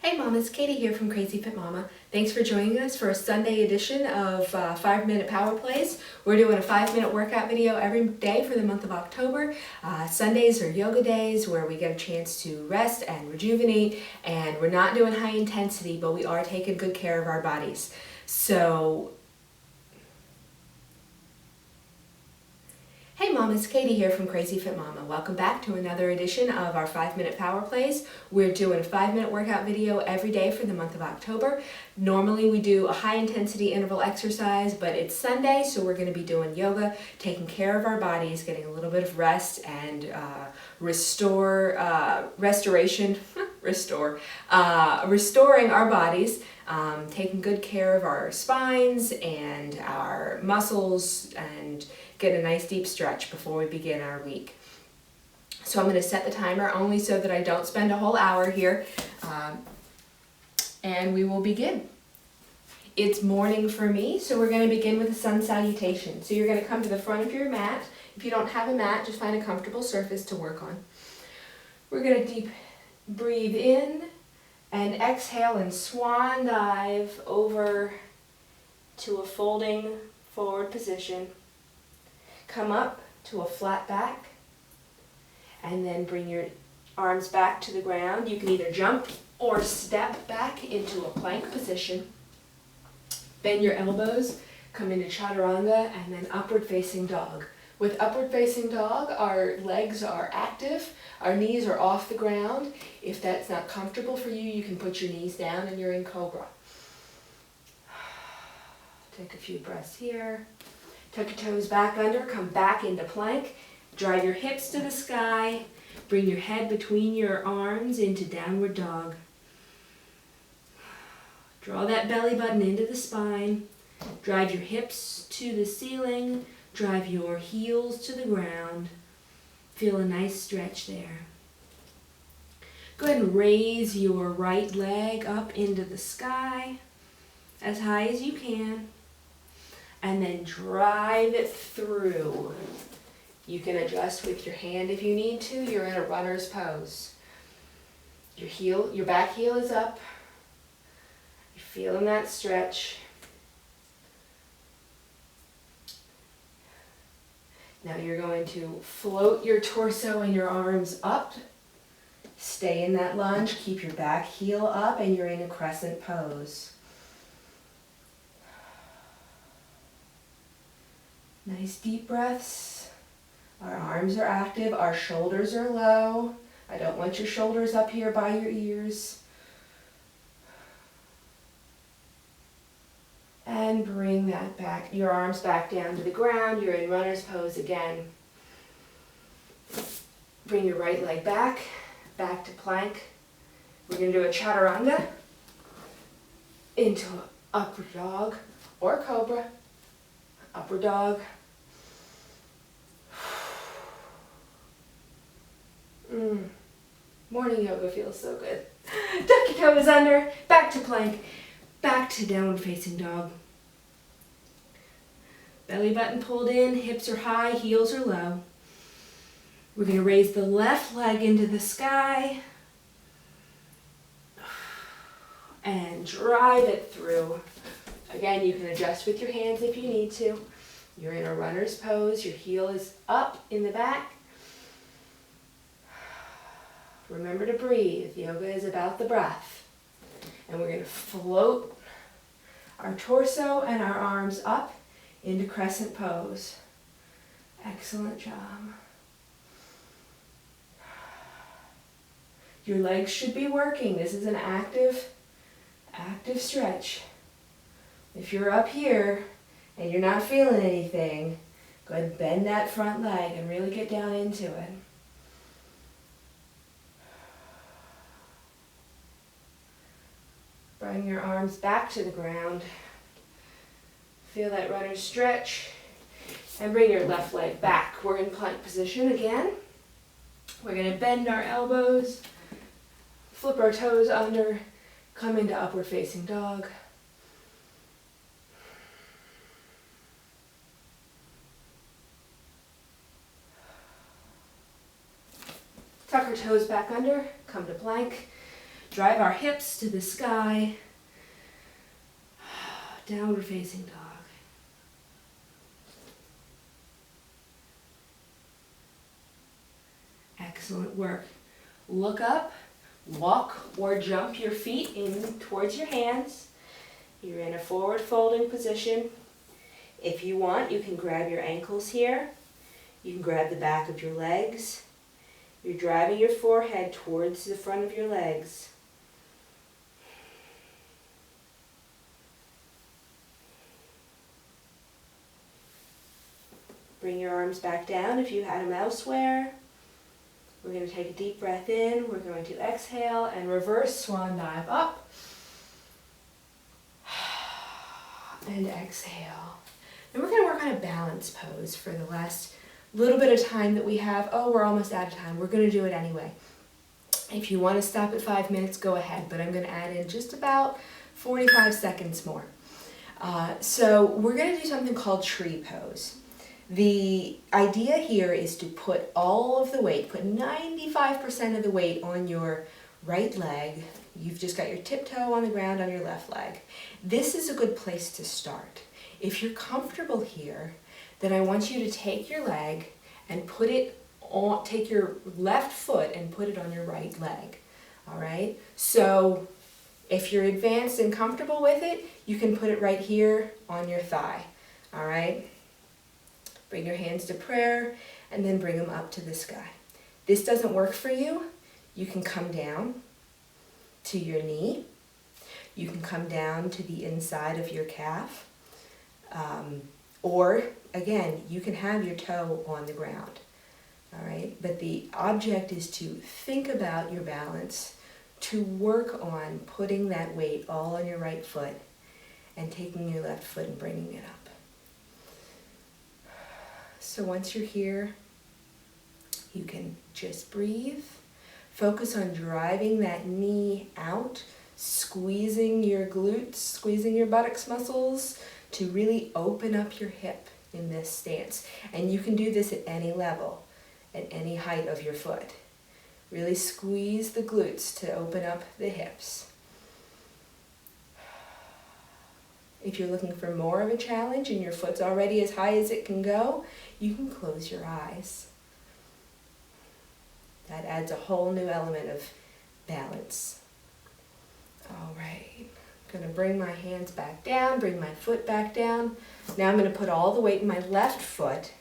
Hey Mom, it's Katie here from Crazy Fit Mama. Thanks for joining us for a Sunday edition of 5-Minute Power Plays. We're doing a 5-minute workout video every day for the month of October. Sundays are yoga days where we get a chance to rest and rejuvenate, and we're not doing high intensity, but we are taking good care of our bodies. So, hey Mom, it's Katie here from Crazy Fit Mama. Welcome back to another edition of our 5-minute power plays. We're doing a 5-minute workout video every day for the month of October. Normally we do a high intensity interval exercise, but it's Sunday, so we're going to be doing yoga, taking care of our bodies, getting a little bit of rest and restoring our bodies, taking good care of our spines and our muscles, and get a nice deep stretch before we begin our week. So I'm going to set the timer only so that I don't spend a whole hour here, and we will begin. It's morning for me, so we're going to begin with a sun salutation. So you're going to come to the front of your mat. If you don't have a mat, just find a comfortable surface to work on. We're going to deep breathe in and exhale and swan dive over to a folding forward position. Come up to a flat back and then bring your arms back to the ground. You can either jump or step back into a plank position. Bend your elbows, come into chaturanga, and then upward facing dog. With upward facing dog, our legs are active, our knees are off the ground. If that's not comfortable for you, you can put your knees down and you're in cobra. Take a few breaths here. Tuck your toes back under, come back into plank. Drive your hips to the sky. Bring your head between your arms into downward dog. Draw that belly button into the spine. Drive your hips to the ceiling. Drive your heels to the ground. Feel a nice stretch there. Go ahead and raise your right leg up into the sky as high as you can. And then drive it through. You can adjust with your hand if you need to. You're in a runner's pose. Your back heel is up. You're feeling that stretch. Now you're going to float your torso and your arms up. Stay in that lunge. Keep your back heel up, and you're in a crescent pose. Nice deep breaths. Our arms are active, our shoulders are low. I don't want your shoulders up here by your ears. And bring that back, your arms back down to the ground. You're in runner's pose again. Bring your right leg back to plank. We're going to do a chaturanga into upward dog or cobra. Upward dog. Morning yoga feels so good. Tuck your toes under, back to plank, back to downward facing dog. Belly button pulled in, hips are high, heels are low. We're going to raise the left leg into the sky and drive it through. Again, you can adjust with your hands if you need to. You're in a runner's pose. Your heel is up in the back. Remember to breathe. Yoga is about the breath. And we're going to float our torso and our arms up into crescent pose. Excellent job. Your legs should be working. This is an active stretch. If you're up here and you're not feeling anything, go ahead and bend that front leg and really get down into it. Bring your arms back to the ground. Feel that runner's stretch. And bring your left leg back. We're in plank position again. We're going to bend our elbows, flip our toes under, come into upward facing dog. Tuck our toes back under, come to plank. Drive our hips to the sky. Downward facing dog. Excellent work. Look up, walk or jump your feet in towards your hands. You're in a forward folding position. If you want, you can grab your ankles here. You can grab the back of your legs. You're driving your forehead towards the front of your legs. Bring your arms back down if you had them elsewhere. We're going to take a deep breath in. We're going to exhale and reverse swan dive up. And exhale. And we're going to work on a balance pose for the last little bit of time that we have. Oh, we're almost out of time. We're going to do it anyway. If you want to stop at 5 minutes, go ahead. But I'm going to add in just about 45 seconds more. So we're going to do something called tree pose. The idea here is to put all of the weight, put 95% of the weight on your right leg. You've just got your tiptoe on the ground on your left leg. This is a good place to start. If you're comfortable here, then I want you to take your leg and put it on, take your left foot and put it on your right leg. All right? So if you're advanced and comfortable with it, you can put it right here on your thigh. All right? Bring your hands to prayer and then bring them up to the sky. This doesn't work for you. You can come down to your knee. You can come down to the inside of your calf. Or, again, you can have your toe on the ground. All right? But the object is to think about your balance, to work on putting that weight all on your right foot and taking your left foot and bringing it up. So once you're here, you can just breathe. Focus on driving that knee out, squeezing your glutes, squeezing your buttocks muscles to really open up your hip in this stance. And you can do this at any level, at any height of your foot. Really squeeze the glutes to open up the hips. If you're looking for more of a challenge and your foot's already as high as it can go, you can close your eyes. That adds a whole new element of balance. All right, I'm going to bring my hands back down, bring my foot back down. Now I'm going to put all the weight in my left foot,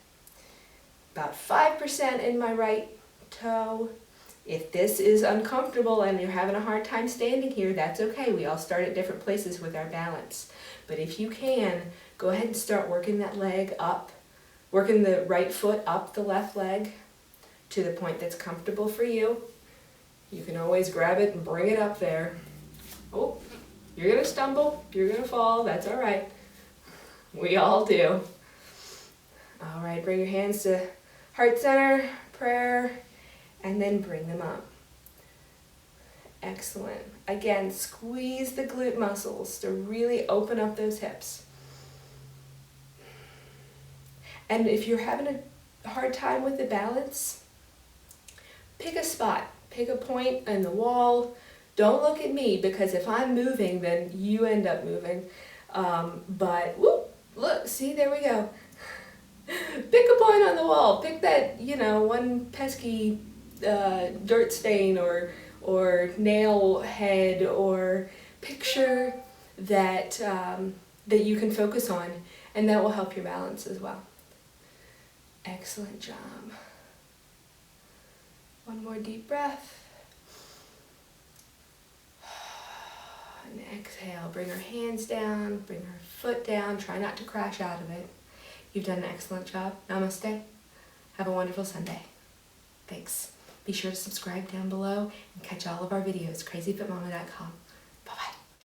about 5% in my right toe. If this is uncomfortable and you're having a hard time standing here, that's okay. We all start at different places with our balance. But if you can, go ahead and start working that leg up, working the right foot up the left leg to the point that's comfortable for you. You can always grab it and bring it up there. Oh, you're going to stumble, you're going to fall, that's all right. We all do. All right, bring your hands to heart center, prayer, and then bring them up. Excellent. Again, squeeze the glute muscles to really open up those hips. And if you're having a hard time with the balance, pick a spot. Pick a point in the wall. Don't look at me, because if I'm moving, then you end up moving. But, whoop, look, see, there we go. Pick a point on the wall. Pick that, one pesky dirt stain or nail head or picture that that you can focus on, and that will help your balance as well. Excellent job. One more deep breath. And exhale. Bring our hands down, bring our foot down. Try not to crash out of it. You've done an excellent job. Namaste. Have a wonderful Sunday. Thanks. Be sure to subscribe down below and catch all of our videos, crazyfitmama.com.